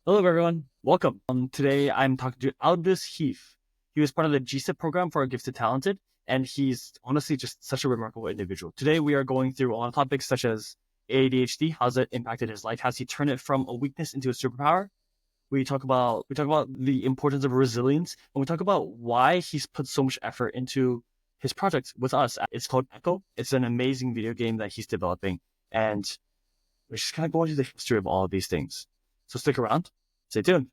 Hello, everyone. Welcome. Today I'm talking to Aldous Heaf. He was part of the GSIP program for our Gifted Talented, and he's honestly just such a remarkable individual. Today we are going through a lot of topics such as ADHD. How's it impacted his life? How's he turned it from a weakness into a superpower? We talk about the importance of resilience, and we talk about why he's put so much effort into his project with us. It's called Echo. It's an amazing video game that he's developing, and we're just kind of going through the history of all of these things. So stick around, stay tuned.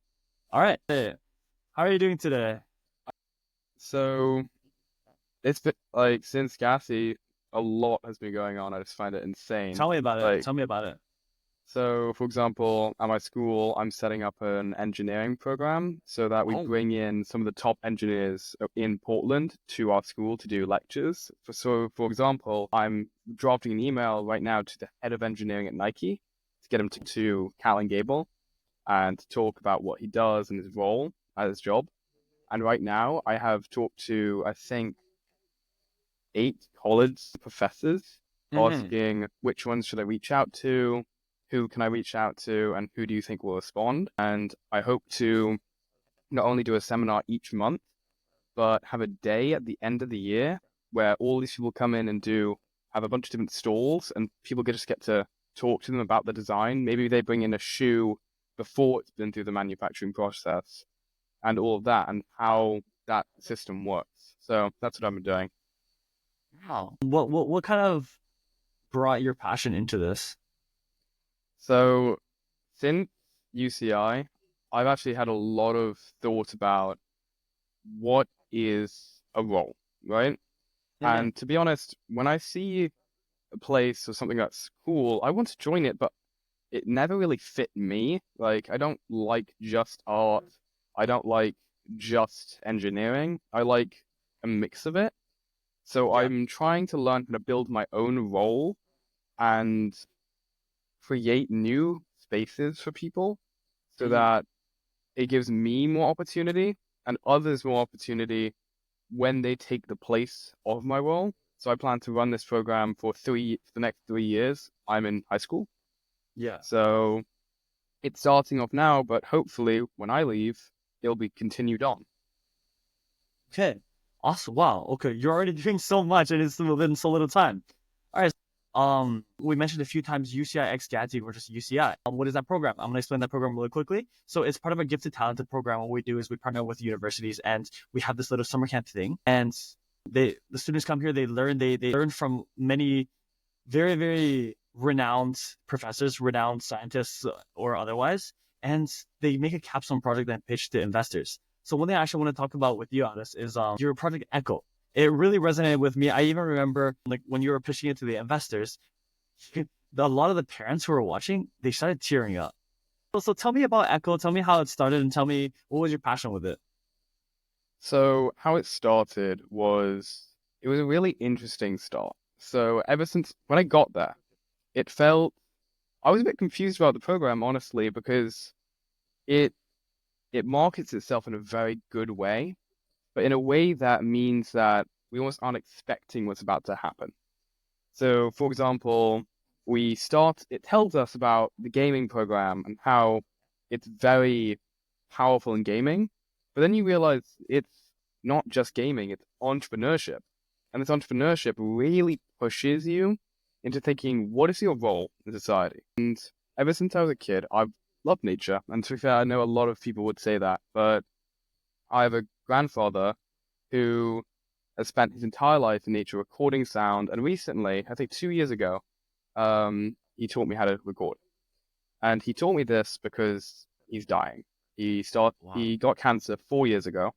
All right. Hey, how are you doing today? So it's been like since Gassy, a lot has been going on. I just find it insane. Tell me about it. Like, Tell me about it. so for example, at my school, I'm setting up an engineering program so that we Oh, bring in some of the top engineers in Portland to our school to do lectures. So, for example, I'm drafting an email right now to the head of engineering at Nike to get him to Cal and Gable and talk about what he does and his role at his job. And right now, I have talked to, I think, 8 college professors hmm asking which ones should I reach out to, who can I reach out to, and who do you think will respond. And I hope to not only do a seminar each month, but have a day at the end of the year where all these people come in and have a bunch of different stalls and people just get to talk to them about the design. Maybe they bring in a shoe before it's been through the manufacturing process and all of that and how that system works. So that's what I've been doing. Wow. What kind of brought your passion into this? So since UCI, I've actually had a lot of thought about what is a role, right? hmm And to be honest, when I see a place or something that's cool, I want to join it, but it never really fit me. Like, I don't like just art. I don't like just engineering. I like a mix of it. So Yeah. I'm trying to learn how to build my own role and create new spaces for people so hmm that it gives me more opportunity and others more opportunity when they take the place of my role. So I plan to run this program for the next 3 years. I'm in high school. Yeah. So it's starting off now, but hopefully when I leave, it'll be continued on. Okay. Awesome. Wow. Okay. You're already doing so much and it's within so little time. All right. We mentioned a few times UCI X GATSI versus UCI. What is that program? I'm gonna explain that program really quickly. So it's part of a gifted talented program. What we do is we partner with universities and we have this little summer camp thing. And the students come here, they learn from many very, very renowned professors, renowned scientists, or otherwise, and they make a capstone project and pitch to investors. So one thing I actually want to talk about with you, Honest, is your project Echo. It really resonated with me. I even remember like when you were pitching it to the investors, a lot of the parents who were watching, they started tearing up. So tell me about Echo. Tell me how it started, and tell me what was your passion with it. So how it started was it was a really interesting start. So ever since when I got there, it felt I was a bit confused about the program, honestly, because it it markets itself in a very good way, but in a way that means that we almost aren't expecting what's about to happen. So, for example, it tells us about the gaming program and how it's very powerful in gaming, but then you realize it's not just gaming, it's entrepreneurship. And this entrepreneurship really pushes you into thinking, what is your role in society? And ever since I was a kid, I've loved nature. And to be fair, I know a lot of people would say that, but I have a grandfather who has spent his entire life in nature recording sound. And recently, I think 2 years ago, he taught me how to record. And he taught me this because he's dying. Wow, He got cancer 4 years ago,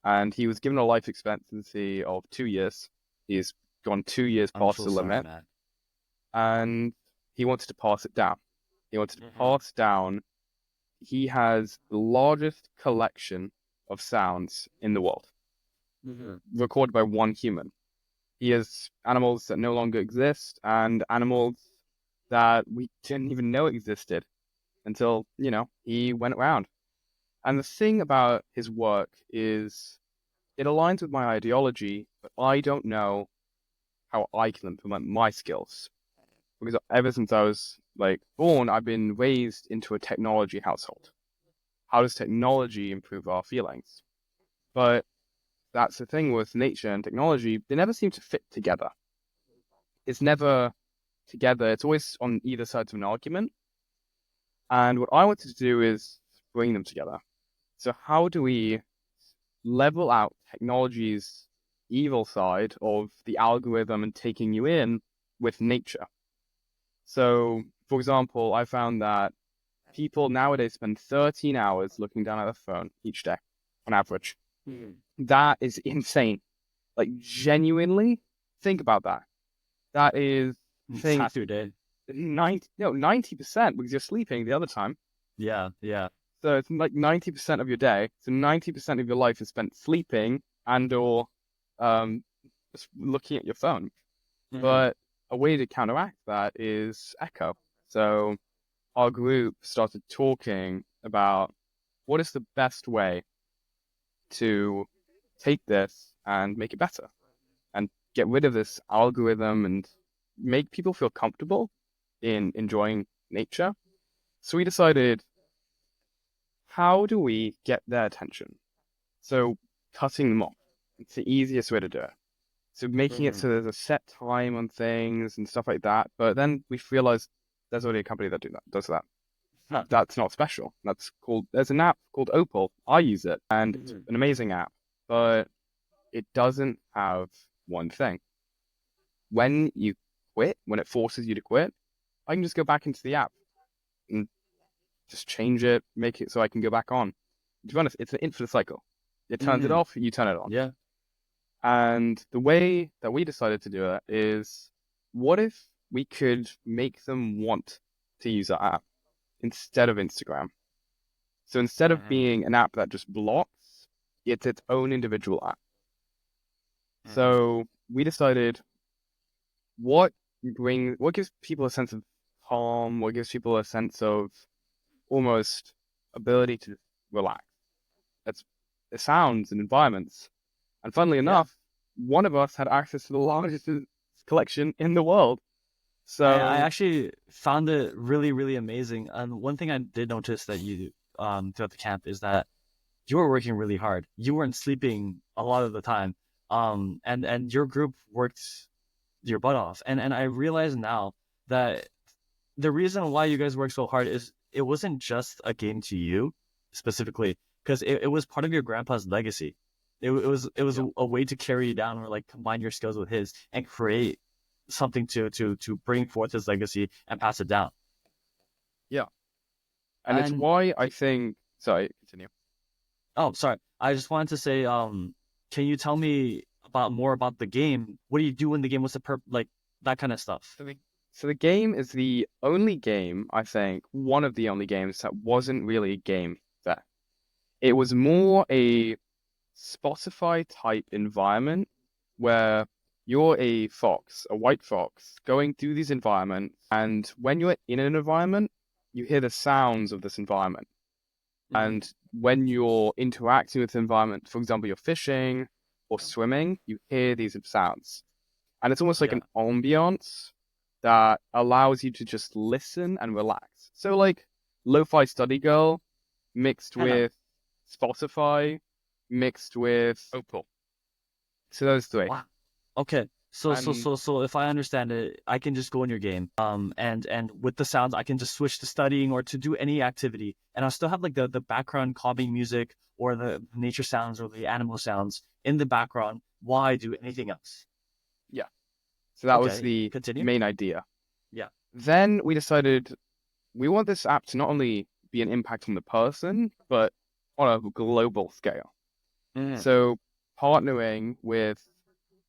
and he was given a life expectancy of 2 years. He's gone 2 years I'm past so the sorry, limit, man. and he wanted to pass it down. He wanted to hmm pass down. He has the largest collection of sounds in the world, hmm recorded by one human. He has animals that no longer exist and animals that we didn't even know existed until, he went around. And the thing about his work is it aligns with my ideology, but I don't know how I can implement my skills. Because ever since I was like born, I've been raised into a technology household. how does technology improve our feelings? But that's the thing with nature and technology, they never seem to fit together. It's never together, it's always on either side of an argument. And what I wanted to do is bring them together. So how do we level out technology's evil side of the algorithm and taking you in with nature? So, for example, I found that people nowadays spend 13 hours looking down at their phone each day on average. That is insane. Like, genuinely, think about that. That is, It's think, half your day. 90% because you're sleeping the other time. Yeah, yeah. So it's like 90% of your day. So 90% of your life is spent sleeping and or just looking at your phone. But a way to counteract that is echo. So our group started talking about what is the best way to take this and make it better and get rid of this algorithm and make people feel comfortable in enjoying nature. So we decided, how do we get their attention? So cutting them off. It's the easiest way to do it. So making it so there's a set time on things and stuff like that. But then we realized there's already a company that does that. Huh. That's not special. There's an app called Opal. I use it and it's an amazing app, but it doesn't have one thing. When you quit, when it forces you to quit, I can just go back into the app and just change it, make it so I can go back on. To be honest, it's an infinite cycle. It turns it off, you turn it on. Yeah. And the way that we decided to do it is, what if we could make them want to use our app instead of Instagram? So instead of being an app that just blocks, it's its own individual app. So we decided what gives people a sense of calm, what gives people a sense of almost ability to relax. That's the sounds and environments. And funnily enough, one of us had access to the largest collection in the world. So I actually found it really, really amazing. And one thing I did notice that you throughout the camp is that you were working really hard. You weren't sleeping a lot of the time. And your group worked your butt off. And I realize now that the reason why you guys work so hard is it wasn't just a game to you specifically, because it was part of your grandpa's legacy. It was a way to carry you down, or like combine your skills with his and create something to bring forth his legacy and pass it down. yeah. And it's why I think, sorry, continue. Oh, sorry. I just wanted to say, can you tell me more about the game? What do you do in the game? What's the like that kind of stuff? So the game is the only game, I think, one of the only games that wasn't really a game there. It was more a Spotify type environment where you're a fox, a white fox, going through these environments, and when you're in an environment, you hear the sounds of this environment. And when you're interacting with the environment, for example, you're fishing or swimming, you hear these sounds. And it's almost like an ambiance that allows you to just listen and relax. So like Lo-Fi Study Girl mixed with Spotify mixed with Opal. So those three. Wow. Okay. So if I understand it, I can just go in your game. And with the sounds, I can just switch to studying or to do any activity, and I'll still have like the background calming music or the nature sounds or the animal sounds in the background while I do anything else. Yeah. So that was Okay, the continue. main idea. Yeah. Then we decided we want this app to not only be an impact on the person, but on a global scale. So partnering with,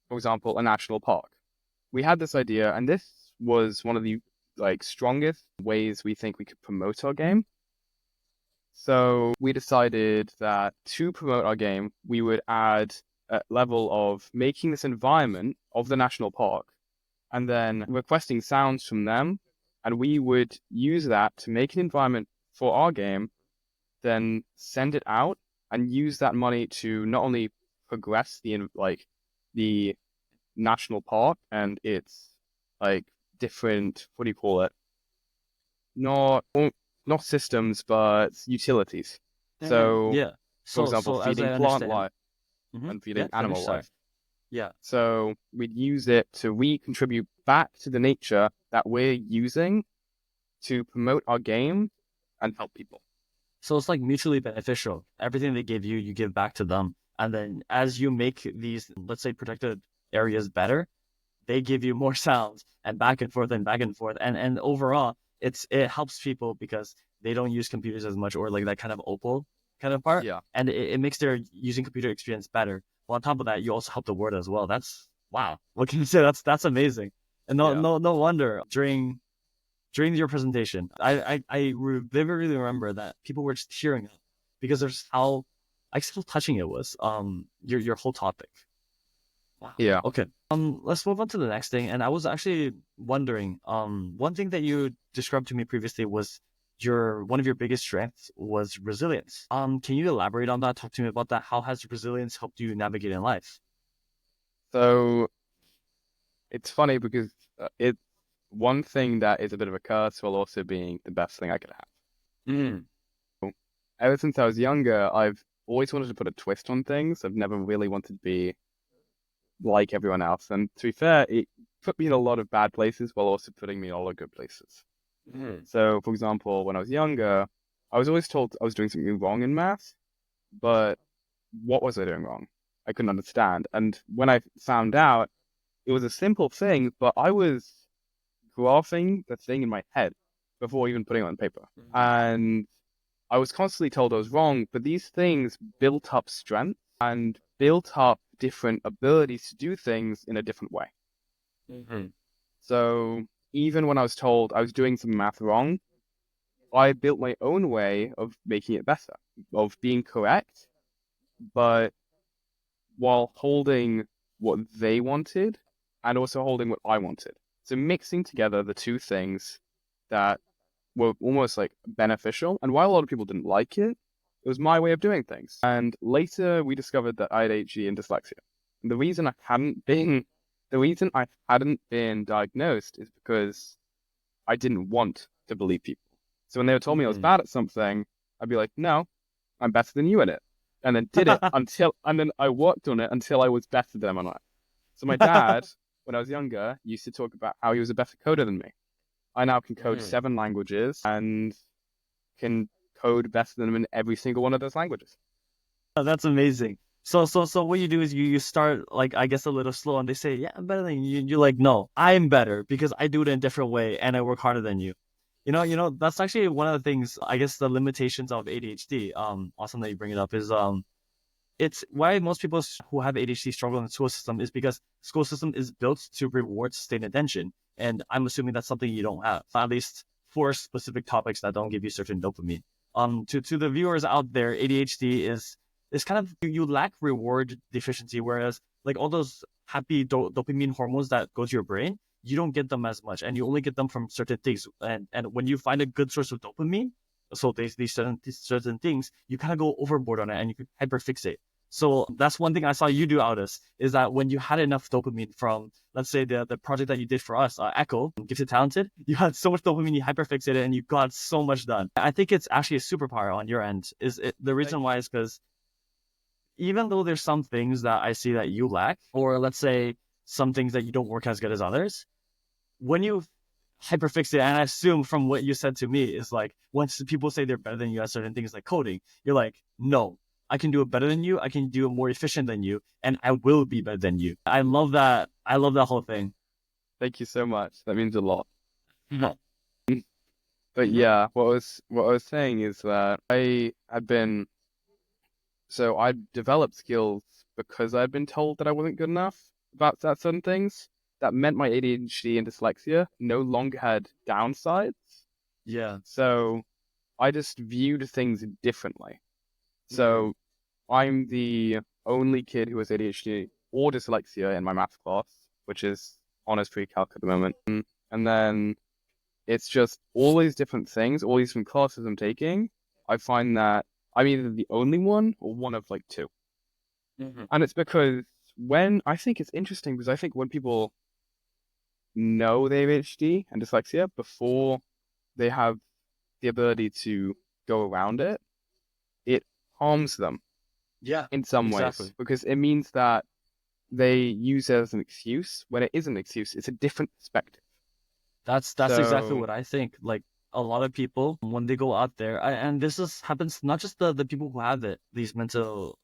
for example, a national park. We had this idea, and this was one of the like strongest ways we think we could promote our game. So we decided that to promote our game, we would add a level of making this environment of the national park and then requesting sounds from them. And we would use that to make an environment for our game, then send it out and use that money to not only progress the national park and its like different, what do you call it? Not systems, but utilities. So, Yeah. for So example, so as I feeding plant understand, life and yeah, feeding finish, animal sorry. life. Yeah. So we'd use it to recontribute back to the nature that we're using to promote our game and help people. So it's like mutually beneficial. Everything they give you, you give back to them. And then as you make these, let's say, protected areas better, they give you more sounds and back and forth and back and forth. And overall, it helps people because they don't use computers as much or like that kind of opal kind of part. Yeah. And it makes their using computer experience better. Well, on top of that, you also help the world as well. That's wow. What can you say? That's amazing. And Yeah. no wonder during your presentation, vividly remember that people were just tearing up because there's how touching it was. Your whole topic. Wow. Yeah. Okay. Let's move on to the next thing. And I was actually wondering, one thing that you described to me previously was one of your biggest strengths was resilience. Can you elaborate on that? Talk to me about that. How has resilience helped you navigate in life? So it's funny because it's one thing that is a bit of a curse while also being the best thing I could have. Mm. Ever since I was younger, I've always wanted to put a twist on things. I've never really wanted to be like everyone else. And to be fair, it put me in a lot of bad places while also putting me in a lot of good places. Mm. So, for example, when I was younger, I was always told I was doing something wrong in math, but what was I doing wrong? I couldn't understand. And when I found out, it was a simple thing, but I was graphing the thing in my head before even putting it on paper. And I was constantly told I was wrong, but these things built up strength and built up different abilities to do things in a different way. Mm-hmm. So even when I was told I was doing some math wrong, I built my own way of making it better, of being correct, but while holding what they wanted and also holding what I wanted. So mixing together the two things that were almost like beneficial. And while a lot of people didn't like it, it was my way of doing things. And later we discovered that I had ADHD and dyslexia. And the reason I hadn't been diagnosed is because I didn't want to believe people. So when they told me I was Mm-hmm. bad at something, I'd be like, no, I'm better than you at it. And then and then I worked on it until I was better than them on it. So my dad, when I was younger, used to talk about how he was a better coder than me. I now can code Mm. 7 languages and can code better than them in every single one of those languages. That's amazing. So what you do is you start like I guess a little slow, and they say, "Yeah, I'm better than you." You're like, "No, I'm better because I do it in a different way and I work harder than you." That's actually one of the things. I guess the limitations of ADHD. Awesome that you bring it up is it's why most people who have ADHD struggle in the school system is because school system is built to reward sustained attention, and I'm assuming that's something you don't have, at least for specific topics that don't give you certain dopamine. To the viewers out there, ADHD is kind of you lack reward deficiency, whereas like all those happy dopamine hormones that go to your brain, you don't get them as much, and you only get them from certain things. And when you find a good source of dopamine, so these certain things, you kind of go overboard on it and you can hyperfixate. So that's one thing I saw you do, Aldous, is that when you had enough dopamine from, let's say, the project that you did for us, Echo, Gifted Talented, you had so much dopamine, you hyperfixated, and you got so much done. I think it's actually a superpower on your end. The reason why is because even though there's some things that I see that you lack, or let's say some things that you don't work as good as others, when you hyperfixate, and I assume from what you said to me is like once people say they're better than you at certain things like coding, you're like, no, I can do it better than you, I can do it more efficient than you, and I will be better than you. I love that. I love that whole thing. Thank you so much. That means a lot. Mhm. But Mhm. yeah, what I was saying is that I developed skills because I'd been told that I wasn't good enough about that certain things. That meant my ADHD and dyslexia no longer had downsides. Yeah. So I just viewed things differently. So I'm the only kid who has ADHD or dyslexia in my math class, which is honors pre-calc at the moment. And then it's just all these different things, all these different classes I'm taking. I find that I'm either the only one or one of like two. Mhm. And it's because when I think it's interesting because I think when people know they have ADHD and dyslexia before they have the ability to go around it, it harms them Yeah, in some exactly. ways because it means that they use it as an excuse when it isn't an excuse. It's a different perspective. That's exactly So, what I think. Like a lot of people when they go out there, and this is happens not just the people who have it, these mental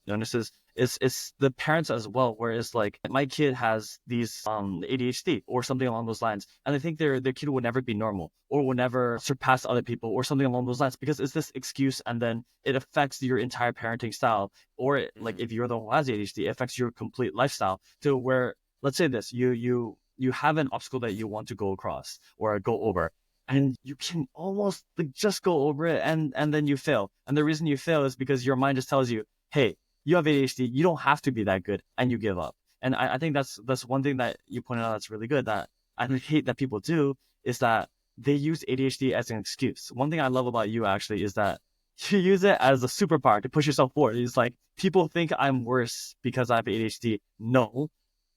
illnesses, it's the parents as well, where it's like my kid has these ADHD or something along those lines, and they think their kid will never be normal or will never surpass other people or something along those lines because it's this excuse, and then it affects your entire parenting style, or like if you're the one who has ADHD, it affects your complete lifestyle to where, let's say this, you have an obstacle that you want to go across or go over, and you can almost like just go over it, and then you fail, and the reason you fail is because your mind just tells you, hey, you have ADHD, you don't have to be that good, and you give up. And I think that's one thing that you pointed out that's really good that I hate that people do, is that they use ADHD as an excuse. One thing I love about you actually is that you use it as a superpower to push yourself forward. It's like people think I'm worse because I have ADHD. No,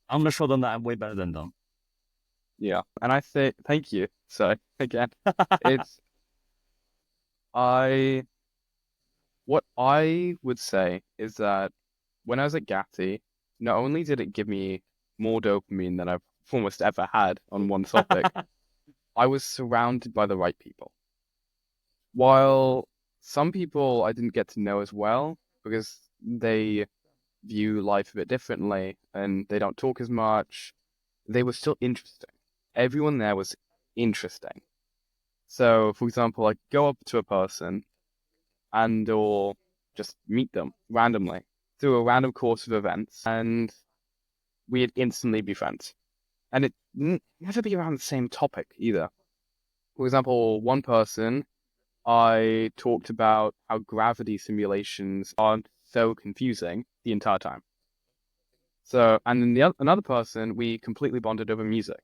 I'm gonna show them that I'm way better than them. yeah. And I say thank you. So again, it's I what I would say is that when I was at Gatti, not only did it give me more dopamine than I've almost ever had on one topic, I was surrounded by the right people. While some people I didn't get to know as well because they view life a bit differently and they don't talk as much, they were still interesting. Everyone there was interesting. So, for example, I go up to a person and or just meet them randomly through a random course of events, and we'd instantly be friends. And it never be around the same topic either. For example, one person I talked about how gravity simulations aren't so confusing the entire time. So, and then another person, we completely bonded over music.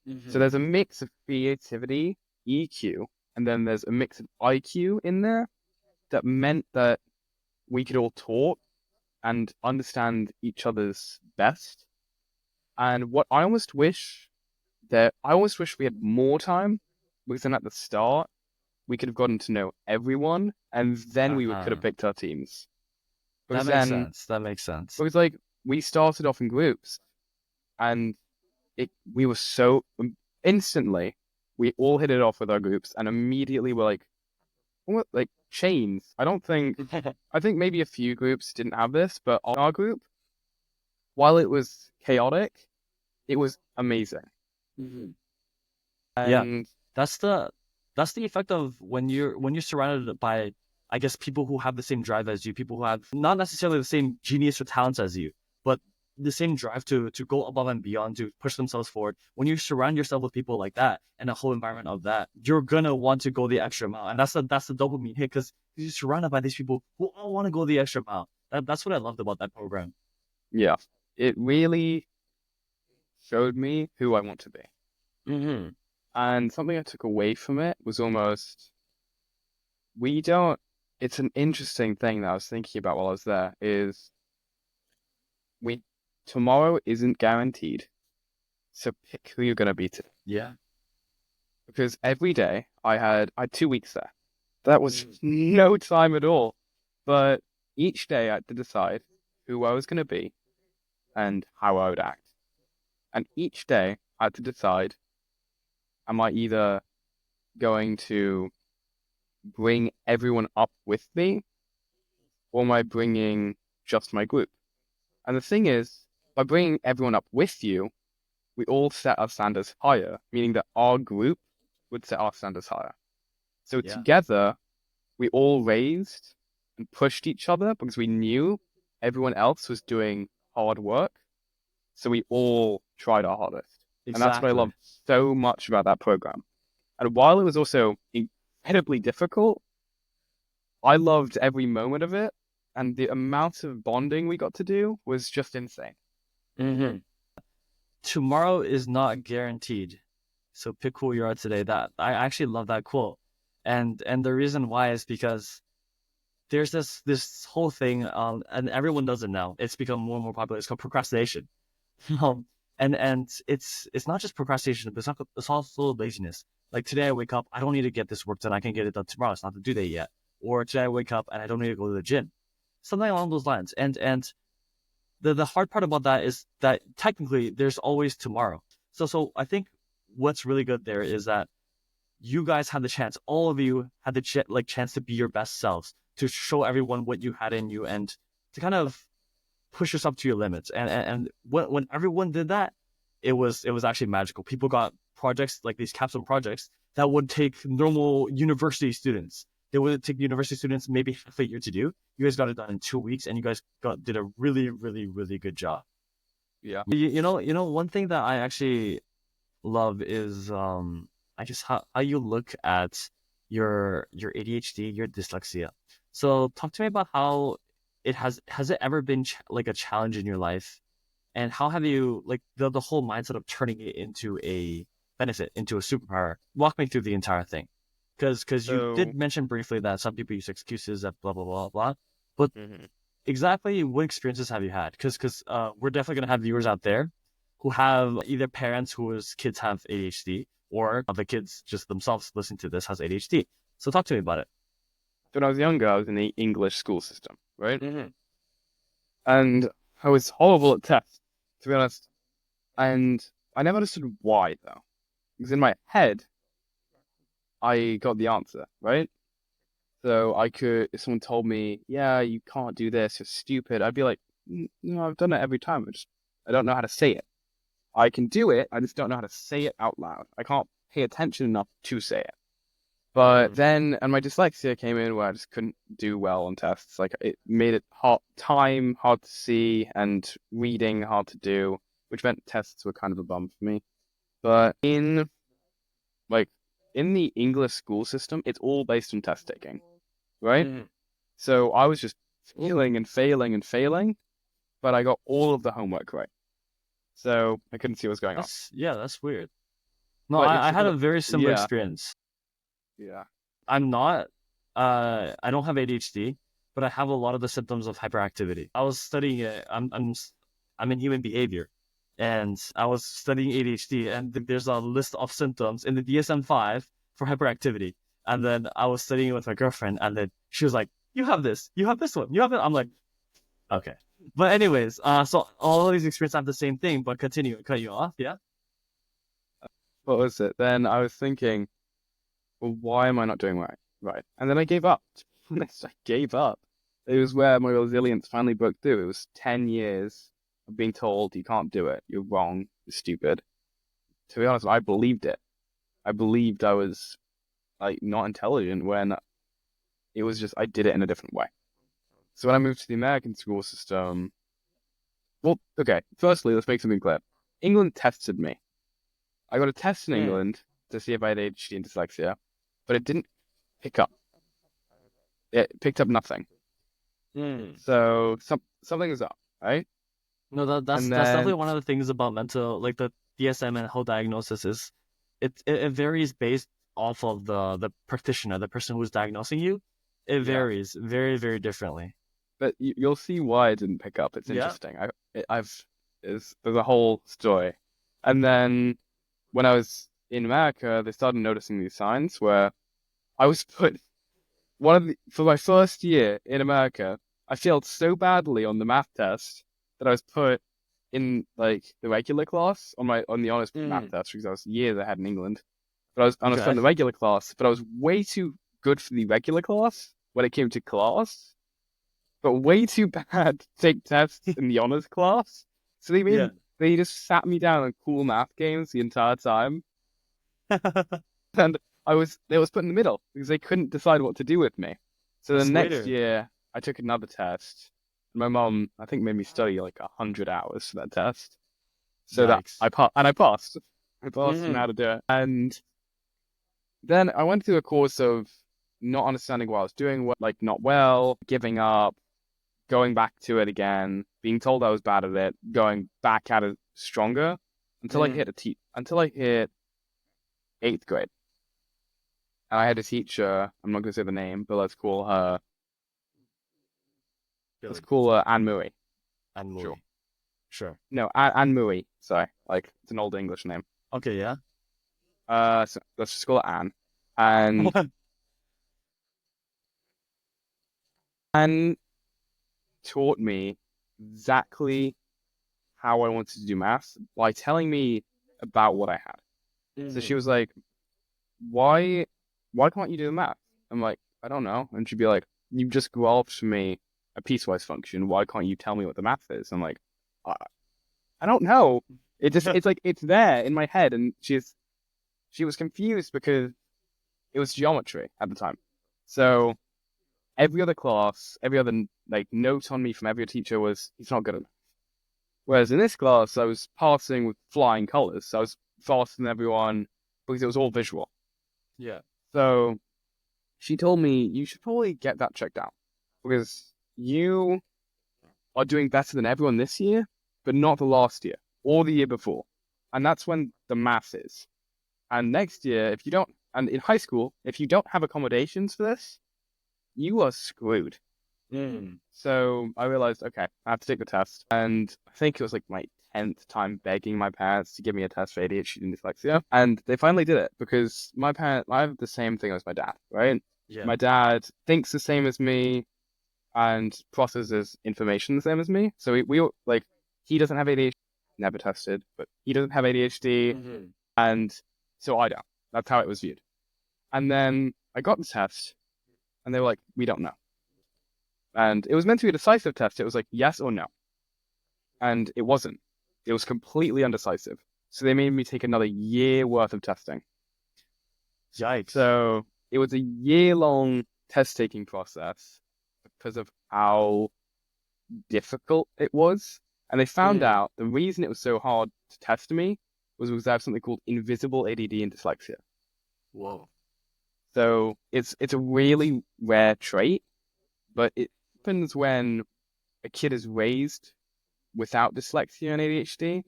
So Mm-hmm. there's a mix of creativity, EQ, and then there's a mix of IQ in there that meant that we could all talk and understand each other's best. And what I almost wish we had more time because then at the start we could have gotten to know everyone and then could have Uh-huh. picked our teams. That Because makes then, sense. That makes sense. because like we started off in groups and we were so instantly we all hit it off with our groups and immediately were like almost like chains. I think maybe a few groups didn't have this, but our group, while it was chaotic, it was amazing. Mhm. Yeah, And that's the that's the effect of when you're surrounded by, I guess, people who have the same drive as you, people who have not necessarily the same genius or talents as you, but the same drive to go above and beyond, to push themselves forward. When you surround yourself with people like that and a whole environment of that, you're gonna want to go the extra mile, and that's the dopamine hit because you're surrounded by these people who all want to go the extra mile. That's what I loved about that program. yeah, it really showed me who I want to be. Mm-hmm. And something I took away from it was almost we don't it's an interesting thing that I was thinking about while I was there is we tomorrow isn't guaranteed. So pick who you're gonna be today. Yeah. Because every day I had 2 weeks there. That was no time at all. But each day I had to decide who I was gonna be and how I would act. And each day I had to decide, am I either going to bring everyone up with me or am I bringing just my group? And the thing is, by bringing everyone up with you, we all set our standards higher, meaning that our group would set our standards higher. So Yeah. together, we all raised and pushed each other because we knew everyone else was doing hard work. So we all tried our hardest. And that's what I Exactly. loved so much about that program. And while it was also incredibly difficult, I loved every moment of it. And the amount of bonding we got to do was just insane. Mm-hmm. Tomorrow is not guaranteed. So pick who you are today. That I actually love that quote. And the reason why is because there's this whole thing, and everyone does it now. It's become more and more popular. It's called procrastination. Um, and it's not just procrastination, but it's also laziness. Like today I wake up, I don't need to get this work done. I can get it done tomorrow. It's not the due date yet. or today I wake up and I don't need to go to the gym, something along those lines. And the hard part about that is that technically there's always tomorrow. So I think what's really good there is that you guys had the chance, all of you had the chance to be your best selves, to show everyone what you had in you, and to kind of push yourself to your limits. And when everyone did that, it was actually magical. People got projects like these capstone projects that would take normal university students. They would take university students maybe half a year to do. You guys got it done in 2 weeks, and you guys did a really, really, really good job. Yeah. You know, one thing that I actually love is I guess how you look at your ADHD, your dyslexia. So talk to me about how it has it ever been like a challenge in your life, and how have you like the whole mindset of turning it into a benefit, into a superpower? Walk me through the entire thing, because you So, did mention briefly that some people use excuses that blah blah blah blah, but mhm. exactly what experiences have you had? Because we're definitely gonna have viewers out there who have either parents whose kids have ADHD, or the kids just themselves listening to this has ADHD. So talk to me about it. When I was younger, I was in the English school system, right? Mm-hmm. And I was horrible at tests, to be honest. And I never understood why, though. Because in my head, I got the answer, right? So I could, if someone told me, yeah, you can't do this, you're stupid, I'd be like, No, I've done it every time. I don't know how to say it. I can do it, I just don't know how to say it out loud. I can't pay attention enough to say it. But then, and my dyslexia came in where I just couldn't do well on tests. Like it made it hard to see, and reading hard to do, which meant tests were kind of a bum for me. But like in the English school system, it's all based on test taking, right? Mm-hmm. So I was just failing and failing and failing, but I got all of the homework right. So I couldn't see what was going on. That's weird. No, But I it's had a very similar yeah, experience. yeah. I'm not I don't have ADHD, but I have a lot of the symptoms of hyperactivity. I was studying it. I'm in human behavior, and I was studying ADHD, and there's a list of symptoms in the DSM-5 for hyperactivity. And then I was studying it with my girlfriend, and then she was like, "You have this. You have this one. You have it." I'm like, "Okay." But anyways, so all of these experiences have the same thing, but continue. Cut you off, yeah. What was it? Then I was thinking, well, why am I not doing right? Right. And then I gave up. I gave up. It was where my resilience finally broke through. It was 10 years of being told you can't do it. You're wrong. You're stupid. To be honest, I believed it. I believed I was like not intelligent when it was just I did it in a different way. So when I moved to the American school system, well, okay, firstly, let's make something clear. England tested me. I got a test in Mm, England to see if I had ADHD and dyslexia, but it didn't pick up. It picked up nothing. mm. So something is up, right? No, that's And definitely then one of the things about mental, like the DSM and whole diagnosis is, it varies based off of the practitioner, the person who's diagnosing you. It yeah, varies very, very differently. but you'll see why it didn't pick up. It's Yeah. interesting. There's a whole story. And then when I was in America, they started noticing these signs where I was put for my first year in America, I failed so badly on the math test that I was put in like the regular class on the honors math Mm. test because I was years ahead in England. But I was put in Okay. the regular class, but I was way too good for the regular class when it came to class, but way too bad to take tests in the honors class. So Yeah. they just sat me down on cool math games the entire time, and they was put in the middle because they couldn't decide what to do with me. So the That's next weird. year, I took another test. My mom, I think, made me study like 100 hours for that test, so that Yikes. I passed. I passed and Hmm. how to do it. And then I went through a course of not understanding what I was doing, like not well, giving up, going back to it again, being told I was bad at it, going back at it stronger Mm. until I hit eighth grade. And I had a teacher, I'm not going to say the name, but let's Billy call her Anne Murray. and Sure. Louis. Sure. No, Anne Murray. Sorry. Like, it's an old English name. Okay. Yeah. So let's just call her Anne. And and taught me exactly how I wanted to do maths by telling me about what I had. So she was like, why can't you do the math? I'm like, I don't know. And she'd be like, you just graphed for me a piecewise function. Why can't you tell me what the math is? I'm like, I, I don't know. It's like, it's there in my head. And she was confused because it was geometry at the time. So every other class, every other like note on me from every teacher was, he's not good enough. Whereas in this class, I was passing with flying colors. So I was faster than everyone because it was all visual. Yeah. So she told me, you should probably get that checked out because you are doing better than everyone this year, but not the last year or the year before. And that's when the math is. And next year, if you don't, and in high school, if you don't have accommodations for this, you are screwed. So I realized, okay, I have to take the test. And I think it was like my 10th time begging my parents to give me a test for ADHD and dyslexia. And they finally did it because my parents, I have the same thing as my dad, right? Yeah. My dad thinks the same as me and processes information the same as me. So we like, he doesn't have ADHD, never tested, but he doesn't have ADHD. And so I don't. That's how it was viewed. And then I got the test and they were like, we don't know. And it was meant to be a decisive test. It was like, yes or no. And it wasn't. It was completely undecisive. So they made me take another year worth of testing. Yikes. So it was a year-long test-taking process because of how difficult it was. And they found out the reason it was so hard to test me was because I have something called invisible ADD and dyslexia. Whoa. So it's a really rare trait, but it happens when a kid is raised without dyslexia and ADHD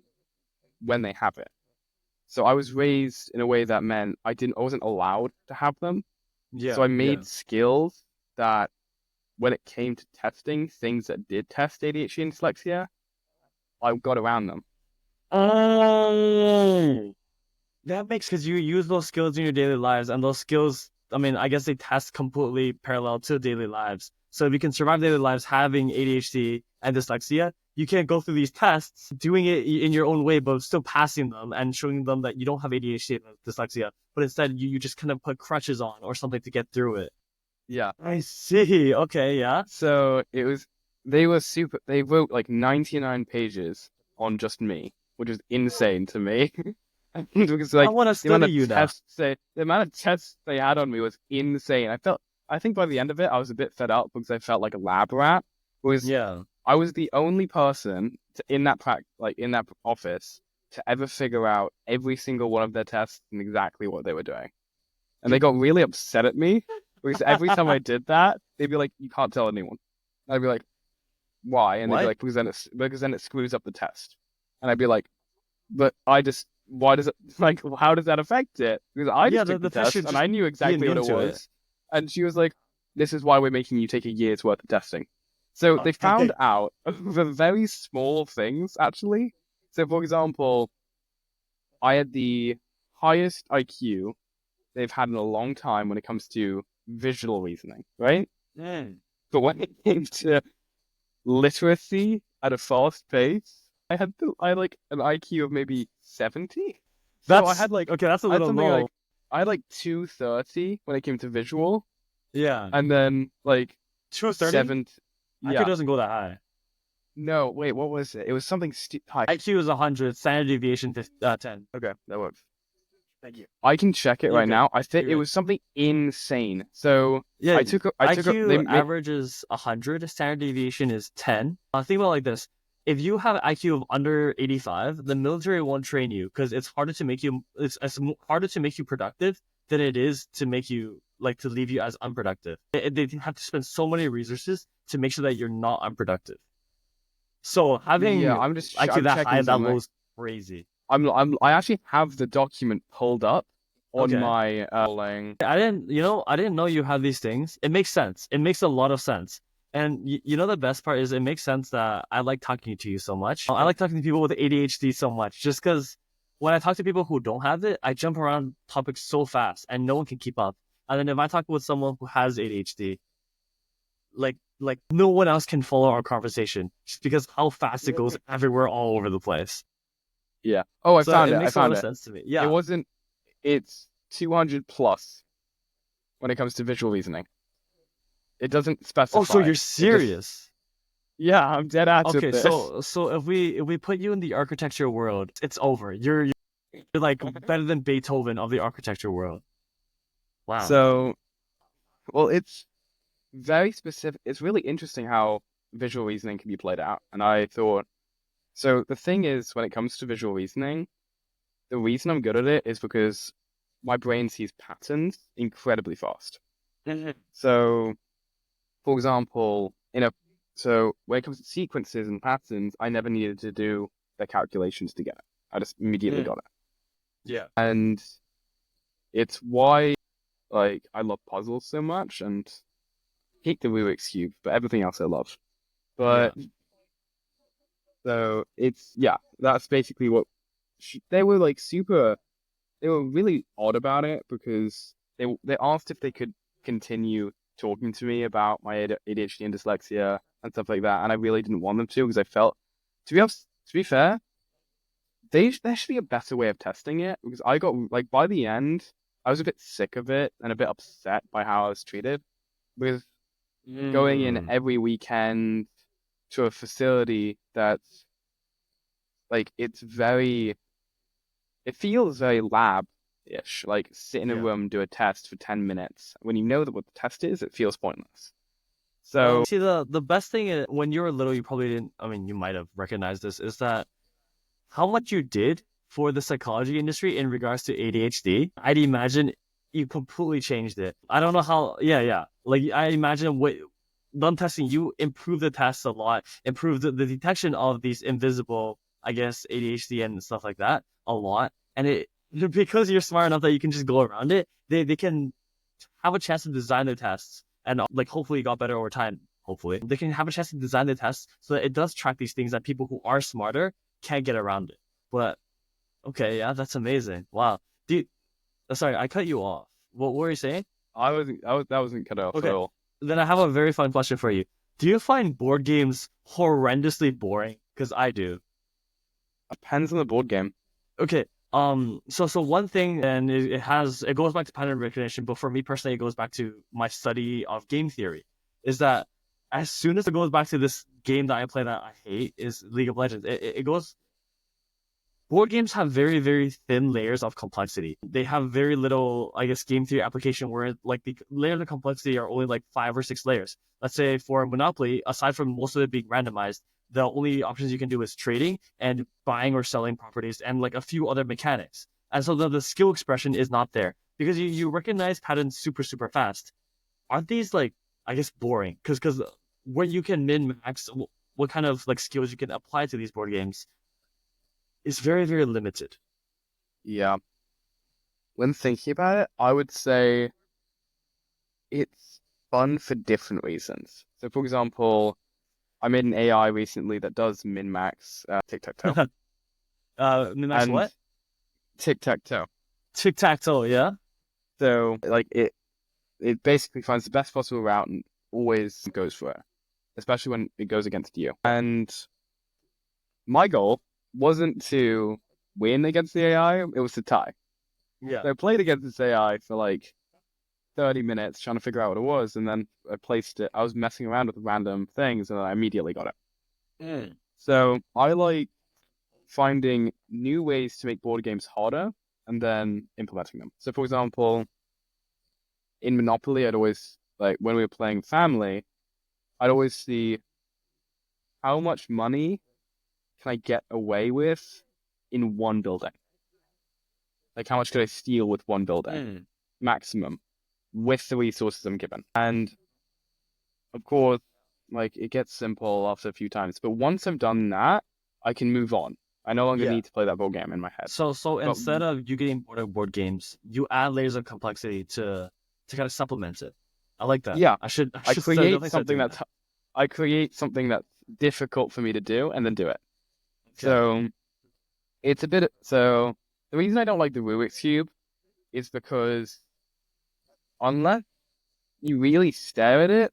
when they have it. So I was raised in a way that meant I wasn't allowed to have them. Yeah. So I made skills that when it came to testing things that did test ADHD and dyslexia, I got around them. Oh, that makes, because you use those skills in your daily lives, and those skills, I mean, I guess they test completely parallel to daily lives. So if you can survive daily lives having ADHD and dyslexia, you can go through these tests, doing it in your own way, but still passing them and showing them that you don't have ADHD and dyslexia, but instead you just kind of put crutches on or something to get through it. Yeah. I see. Okay, yeah. So they wrote like 99 pages on just me, which is insane to me. Because I like want to the amount study you of now. the amount of tests they had on me was insane. I think by the end of it, I was a bit fed up because I felt like a lab rat. Because Yeah. I was the only person in that office to ever figure out every single one of their tests and exactly what they were doing. And they got really upset at me because every time I did that, they'd be like, "You can't tell anyone." I'd be like, "Why?" And they'd be What? like, because then it screws up the test." And I'd be like, "But why does it like how does that affect it? Because I Yeah, just took the the test test should and just I knew be exactly what it into it. was." And she was like, "This is why we're making you take a year's worth of testing." So they found out the very small things actually. So for example, I had the highest IQ they've had in a long time when it comes to visual reasoning, right? But when it came to literacy at a fast pace, I had like an IQ of maybe 70. So That's okay. That's a I had little something low. like I had like 230 when it came to visual, Yeah. and then like 230? 7. IQ Yeah. doesn't go that high. No, wait, what was it? It was something high. IQ is 100, standard deviation 10. Okay, that works. Thank you. I can check it You're right good. now. I think You're it good. was something insane. So Yeah, I took they IQ average is 100, standard deviation is 10. Think about it like this. If you have an IQ of under 85, the military won't train you because it's harder to make you harder to make you productive than it is to make you to leave you as unproductive. They have to spend so many resources to make sure that you're not unproductive. So having I'm IQ that high, checking that something. low is crazy. I actually have the document pulled up on Okay. my laying. I didn't know you had these things. It makes sense. It makes a lot of sense. And you know the best part is it makes sense that I like talking to you so much. I like talking to people with ADHD so much just because when I talk to people who don't have it, I jump around topics so fast and no one can keep up. And then if I talk with someone who has ADHD, like like no one else can follow our conversation just because how fast it goes everywhere all over the place. Yeah. Oh, I So found it it. I makes a lot found of it. sense to me. It Yeah. wasn't. It's 200 plus when it comes to visual reasoning. It doesn't Oh, so specify. you're It just. serious? Yeah, I'm dead at Okay, this. so if we put you in the architecture world, it's over. You're like better than Beethoven of the architecture world. Wow. So, well, it's very specific. It's really interesting how visual reasoning can be played out. And I thought, so the thing is, when it comes to visual reasoning, the reason I'm good at it is because my brain sees patterns incredibly fast. Mhm. So, for example, so when it comes to sequences and patterns, I never needed to do the calculations to get it. I just immediately Mm. got it. Yeah. And it's why like I love puzzles so much and hate the Rubik's Cube, but everything else I love. Yeah. But so it's yeah, that's basically what they were like super. They were really odd about it because they asked if they could continue talking to me about my ADHD and dyslexia and stuff like that, and I really didn't want them to because I felt, to be fair, there should be a better way of testing it because I got like by the end I was a bit sick of it and a bit upset by how I was treated with going in Mm. every weekend to a facility that's like it feels very lab-ish, like sit in a Yeah. room, do a test for 10 minutes. When you know that what the test is, it feels pointless. So, See, the best thing when you were little, you probably didn't. I mean, you might have recognized this. Is that how much you did for the psychology industry in regards to ADHD? I'd imagine you completely changed it. I don't know how. Yeah, yeah. Like I imagine what done testing, you improved the tests a lot, improved the detection of these invisible, I guess, ADHD and stuff like that a lot. And it because you're smart enough that you can just go around it, they can have a chance to design their tests and like hopefully got better over time. Hopefully they can have a chance to design the tests so that it does track these things that people who are smarter can't get around it. But okay, yeah, that's amazing. Wow. Dude, sorry, I cut you off. What were you saying? that wasn't cut off at Okay, all. then I have a very fun question for you. Do you find board games horrendously boring? Because I do. Depends on the board game. Okay. So one thing, and it goes back to pattern recognition, but for me personally, it goes back to my study of game theory. Is that as soon as it goes back to this game that I play that I hate is League of Legends. It goes. Board games have very, very thin layers of complexity. They have very little, I guess, game theory application where like the layers of complexity are only like 5 or 6 layers. Let's say for Monopoly, aside from most of it being randomized, the only options you can do is trading and buying or selling properties and like a few other mechanics. And so the skill expression is not there because you recognize patterns super, super fast. Aren't these like, I guess, boring? Because where you can min max, what kind of like skills you can apply to these board games is very, very limited. Yeah. When thinking about it, I would say it's fun for different reasons. So, for example, I made an AI recently that does min-max tic-tac-toe. Min-max And what? tic-tac-toe. Tic-tac-toe, yeah? So, like, it basically finds the best possible route and always goes for it, especially when it goes against you. And my goal wasn't to win against the AI, it was to tie. Yeah. So I played against this AI for like 30 minutes trying to figure out what it was, and then I placed it. I was messing around with random things, and then I immediately got it. Mm. So I like finding new ways to make board games harder and then implementing them. So, for example, in Monopoly, I'd always, like, when we were playing family, I'd always see how much money can I get away with in one building? Like, how much could I steal with one building? Mm. Maximum with the resources I'm given. And of course, like it gets simple after a few times, but once I've done that, I can move on. I no longer Yeah. need to play that board game in my head. So But instead of you getting bored of board games, you add layers of complexity to kind of supplement it. I like that. yeah, I should I I should create definitely start something doing that. that's I create something that's difficult for me to do and then do it. Okay. So so the reason I don't like the Rubik's Cube is because unless you really stare at it,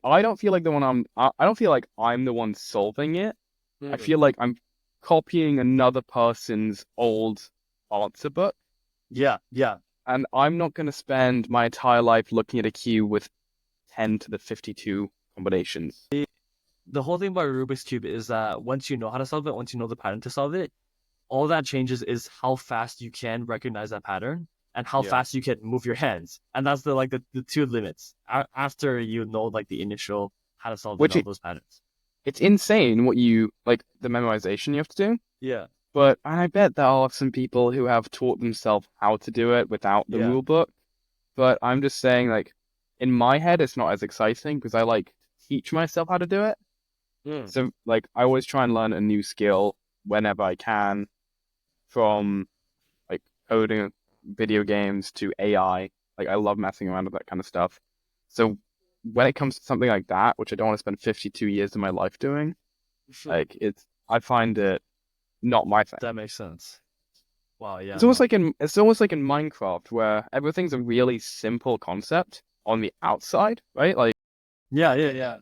I don't feel like I don't feel like I'm the one solving it. I feel like I'm copying another person's old answer book, Yeah, yeah. and I'm not going to spend my entire life looking at a cube with 10 to the 52 combinations. The whole thing about Rubik's Cube is that once you know how to solve it, once you know the pattern to solve it, all that changes is how fast you can recognize that pattern and how Yeah. fast you can move your hands. And that's the two limits after you know like the initial how to solve it and Which all those patterns. it's insane what you like the memorization you have to do. Yeah, But I bet there are some people who have taught themselves how to do it without the yeah. rule book. But I'm just saying, like, in my head, it's not as exciting because I like teach myself how to do it. Mm. So, like, I always try and learn a new skill whenever I can, from like coding, video games to AI. Like, I love messing around with that kind of stuff. So, when it comes to something like that, which I don't want to spend 52 years of my life doing, like, I find it not my thing. That makes sense. Wow, yeah, It's almost no. like it's almost like in Minecraft where everything's a really simple concept on the outside, right? Like Yeah, yeah, yeah.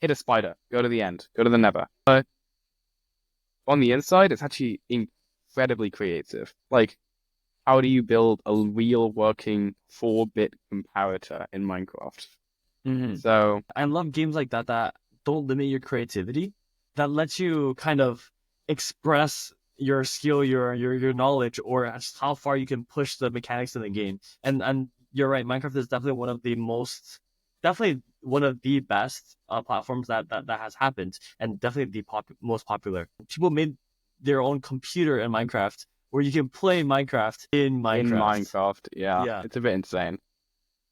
hit a spider, go to the end, go to the nether. But on the inside, it's actually incredibly creative. Like, how do you build a real working 4-bit comparator in Minecraft? Hmm. So I love games like that that don't limit your creativity, that lets you kind of express your skill, your knowledge, or just how far you can push the mechanics in the game. And you're right, Minecraft is definitely one of the best platforms that has happened, and definitely the most popular. People made their own computer in Minecraft where you can play Minecraft in in Minecraft. Minecraft, yeah, Yeah. it's a bit insane.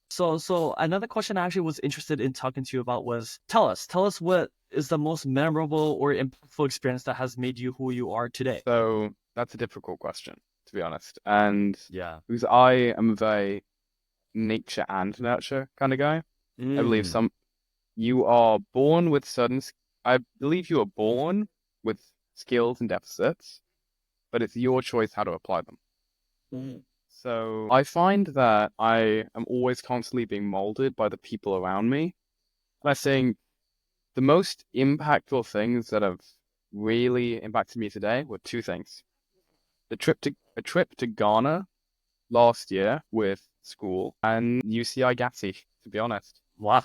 So another question I actually was interested in talking to you about was tell us what is the most memorable or impactful experience that has made you who you are today. So that's a difficult question, to be honest. And Yeah. because I am a very nature and nurture kind of guy. I believe Mm. you are born with I believe you are born with skills and deficits, but it's your choice how to apply them. Mm. So I find that I am always constantly being molded by the people around me. And I think the most impactful things that have really impacted me today were two things. A trip to Ghana last year with school and UCI GATI, to be honest. Wow.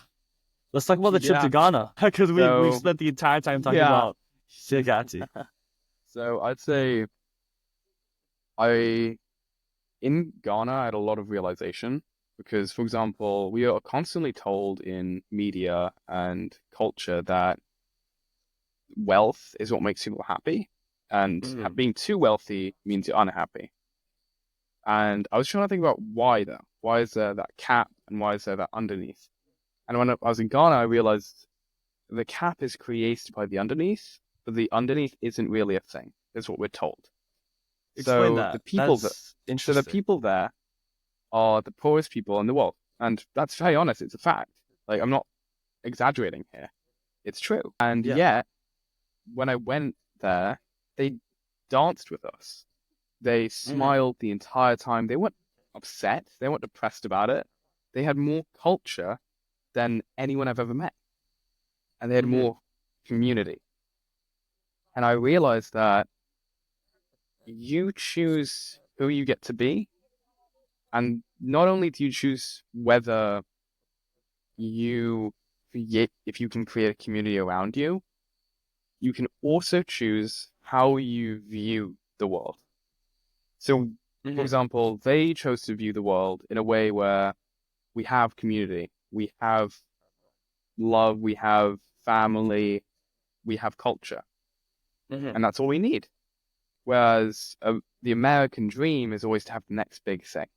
Let's talk about the trip to Yeah. Ghana because we've So spent the entire time talking yeah. about Shigati. So I'd say I in Ghana I had a lot of realization because, for example, we are constantly told in media and culture that wealth is what makes people happy, and Mm. being too wealthy means you're unhappy. And I was trying to think about why though. Why is there that cap and why is there that underneath? And when I was in Ghana, I realized the cap is created by the underneath, but the underneath isn't really a thing, is what we're told. Explain So that. That's the interesting. people there are the poorest people in the world. And that's very honest, it's a fact. Like I'm not exaggerating here. It's true. And Yeah. yet, when I went there, they danced with us. They Hmm. smiled the entire time. They weren't upset. They weren't depressed about it. They had more culture than anyone I've ever met. And they had Hmm. more community. And I realized that you choose who you get to be. And not only do you choose whether you if you can create a community around you, you can also choose how you view the world. So, for Hmm. example, they chose to view the world in a way where we have community, we have love, we have family, we have culture, Hmm. and that's all we need. Whereas the American dream is always to have the next big thing.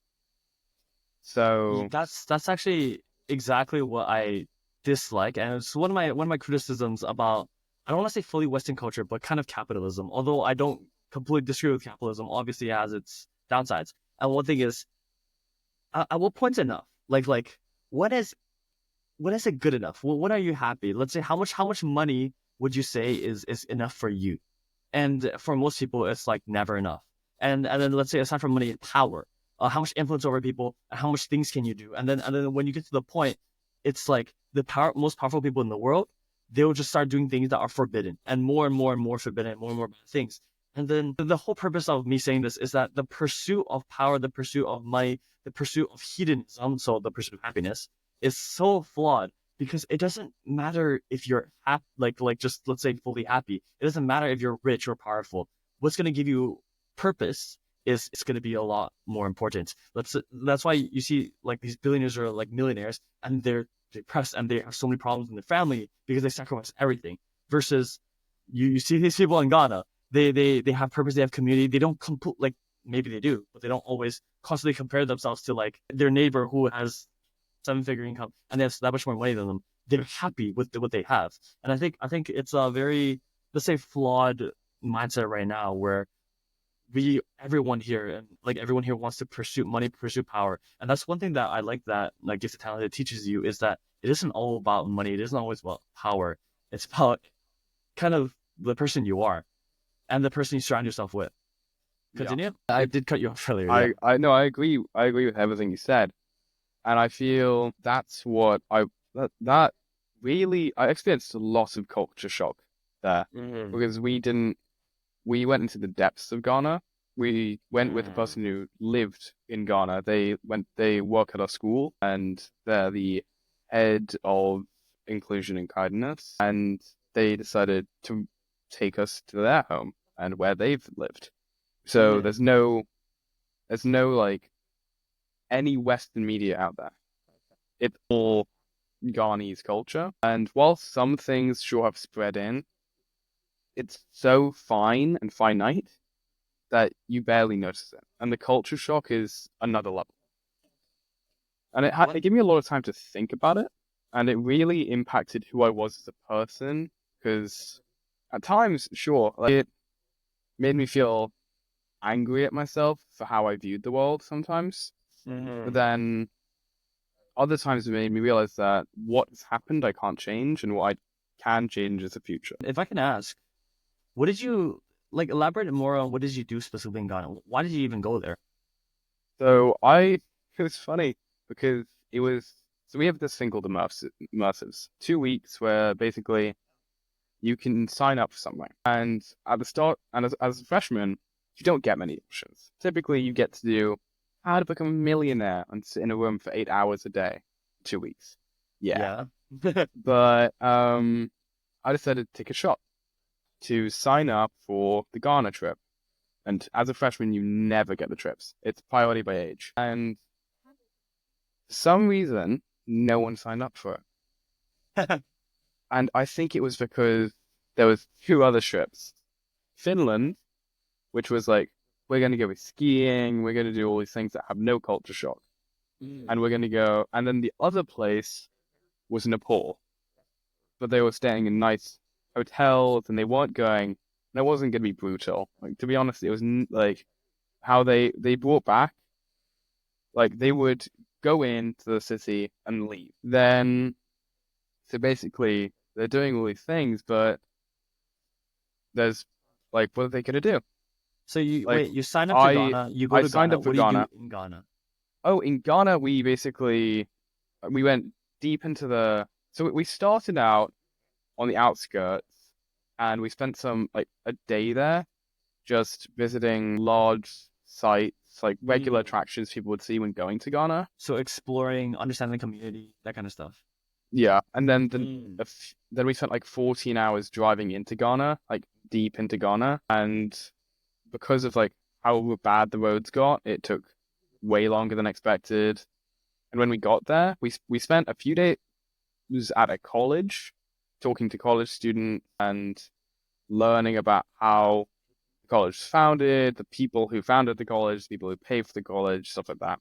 So, That's actually exactly what I dislike, and it's one of my criticisms about I don't want to say fully Western culture, but kind of capitalism. Although I don't completely disagree with capitalism, obviously it has its downsides. And one thing is, at what point's enough? Like what is what is it good enough? What are you happy? Let's say how much money would you say is enough for you? And for most people, it's like never enough. And then let's say aside from money, power. How much influence over people, and how much things can you do? And then when you get to the point, it's like the most powerful people in the world, they will just start doing things that are forbidden, and more forbidden, more and more bad things. And then the whole purpose of me saying this is that the pursuit of power, the pursuit of money, the pursuit of hedonism, so the pursuit of happiness, is so flawed, because it doesn't matter if you're happy, like just let's say fully happy. It doesn't matter if you're rich or powerful. What's going to give you purpose is it's going to be a lot more important. That's why you see like these billionaires or like millionaires, and they're depressed and they have so many problems in their family because they sacrifice everything. Versus you see these people in Ghana, they have purpose, they have community, they don't complete, like maybe they do, but they don't always constantly compare themselves to like their neighbor who has 7-figure income and they have that much more money than them. They're happy with what they have. And I think it's a very, let's say, flawed mindset right now, where everyone here wants to pursue money, pursue power. And that's one thing that I like, that like Gifted Talented teaches you, is that it isn't all about money, it isn't always about power. It's about kind of the person you are and the person you surround yourself with. Continue. Yeah. I did cut you off earlier. I know, I agree with everything you said. And I feel that's what that really, I experienced a lot of culture shock there, because we went into the depths of Ghana. We went with a person who lived in Ghana. They work at our school, and they're the head of inclusion and kindness. And they decided to take us to their home and where they've lived. So there's no like any Western media out there. It's all Ghanese culture. And while some things sure have spread in, it's so fine and finite that you barely notice it. And the culture shock is another level. And it gave me a lot of time to think about it. And it really impacted who I was as a person. Because at times, sure, like, it made me feel angry at myself for how I viewed the world sometimes. But then other times it made me realize that what has happened I can't change, and what I can change is the future. If I can ask, what did you, like, elaborate more on what did you do specifically in Ghana? Why did you even go there? So it was funny because so we have this thing called immersives, 2 weeks where basically you can sign up for something. And at the start, and as a freshman, you don't get many options. Typically, you get to do how to become a millionaire and sit in a room for 8 hours a day, 2 weeks. Yeah. But I decided to take a shot to sign up for the Ghana trip. And as a freshman, you never get the trips. It's priority by age. And for some reason, no one signed up for it. And I think it was because there was 2 other trips. Finland, which was like, we're going to go skiing, we're going to do all these things that have no culture shock. And we're going to go, and then the other place was Nepal. But they were staying in nice hotels, and they weren't going, and it wasn't going to be brutal. Like, to be honest, it was like how they brought back, like they would go into the city and leave. Then, so basically, they're doing all these things, but there's like, what are they going to do? So you Like, you sign up for Ghana, you go to signed Ghana. up for What do you Ghana. do in Ghana? Oh, in Ghana, we went deep into so we started out on the outskirts, and we spent a day there just visiting large sites, like regular attractions people would see when going to Ghana. So exploring, understanding the community, that kind of stuff. Yeah, and then we spent like 14 hours driving into Ghana, like deep into Ghana, and because of like how bad the roads got, it took way longer than expected. And when we got there, we spent a few days at a college, talking to college students and learning about how the college was founded, the people who founded the college, the people who paid for the college, stuff like that.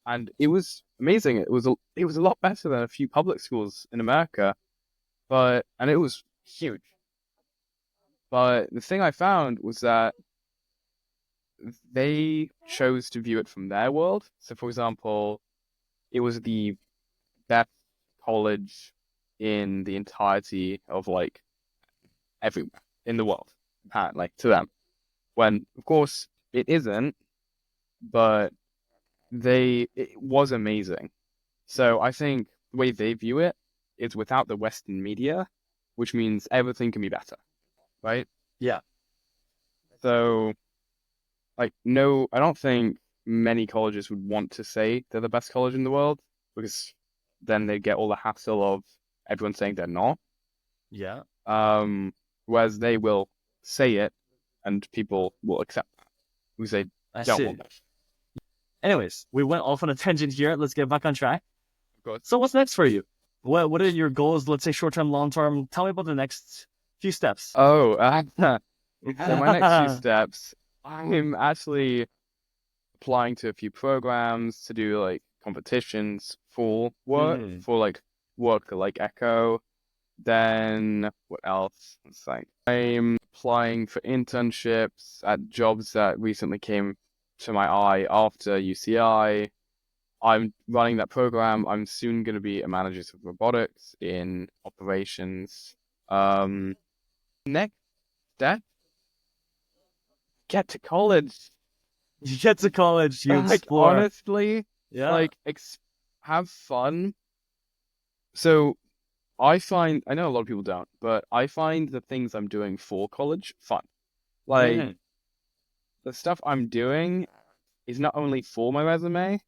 And it was amazing. It was a lot better than a few public schools in America, and it was huge. But the thing I found was that they chose to view it from their world. So, for example, it was the best college in the entirety of like everywhere in the world, apparently, to them. When, of course, it isn't, but it was amazing. So I think the way they view it is without the Western media, which means everything can be better, right? Yeah. So, like, no, I don't think many colleges would want to say they're the best college in the world, because then they get all the hassle of everyone saying they're not. Yeah. Whereas they will say it, and people will accept that, because they I don't see. want that. Anyways, we went off on a tangent here. Let's get back on track. Of course. So what's next for you? What are your goals? Let's say short-term, long-term. Tell me about the next few steps. Oh, so my next few steps, I'm actually applying to a few programs to do like competitions for work, for like work like Echo. Then what else? Let's think. I'm applying for internships at jobs that recently came to my eye after UCI. I'm running that program. I'm soon going to be a manager of robotics in operations. Next step, get to college. You get to college, you Like, explore. honestly, Yeah. like, have fun. So I know a lot of people don't, but I find the things I'm doing for college fun. Like, the stuff I'm doing is not only for my resume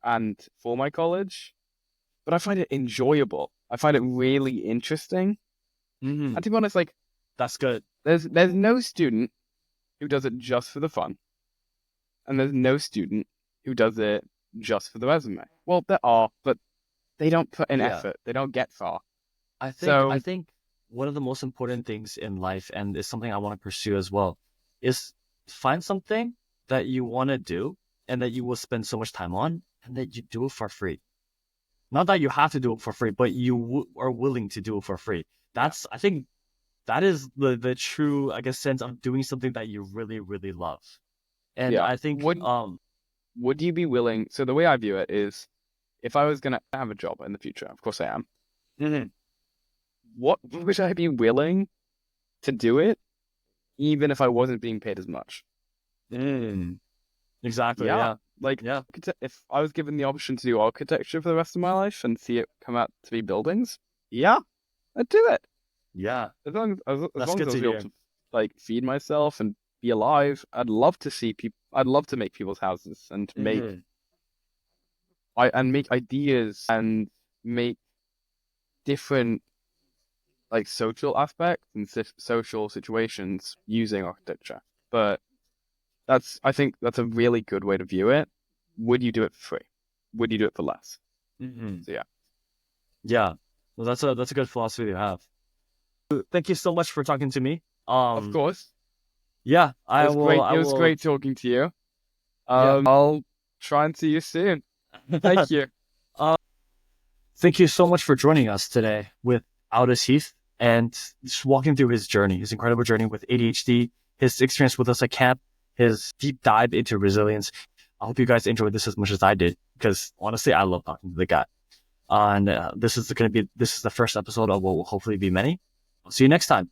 and for my college, but I find it enjoyable. I find it really interesting. And to be honest, like, That's good. there's no student who does it just for the fun, and there's no student who does it just for the resume. Well, there are, but they don't put in Yeah. effort. They don't get far. I So- think one of the most important things in life, and is something I want to pursue as well, is find something that you want to do and that you will spend so much time on, and that you do it for free. Not that you have to do it for free, but you are willing to do it for free. That's, I think, that is the true, I guess, sense of doing something that you really, really love. And Yeah. I think, Would you be willing? So the way I view it is, if I was going to have a job in the future, of course I am. What would I be willing to do it, even if I wasn't being paid as much? Exactly. Yeah. Yeah. Like, Yeah. if I was given the option to do architecture for the rest of my life and see it come out to be buildings, yeah, I'd do it. Yeah. As long as That's I was good to able hear. to, like, feed myself and be alive, I'd love to see people. I'd love to make people's houses and make ideas and make different, like, social aspects and social situations using architecture. But I think that's a really good way to view it. Would you do it for free? Would you do it for less? So yeah. Yeah. Well, that's a good philosophy to have. Thank you so much for talking to me. Of course. Yeah, It was great talking to you. Yeah. I'll try and see you soon. Thank you. Thank you so much for joining us today with Aldous Heaf and just walking through his journey, his incredible journey with ADHD, his experience with us at camp, his deep dive into resilience. I hope you guys enjoyed this as much as I did, because honestly, I love talking to the guy. And this is the first episode of what will hopefully be many. I'll see you next time.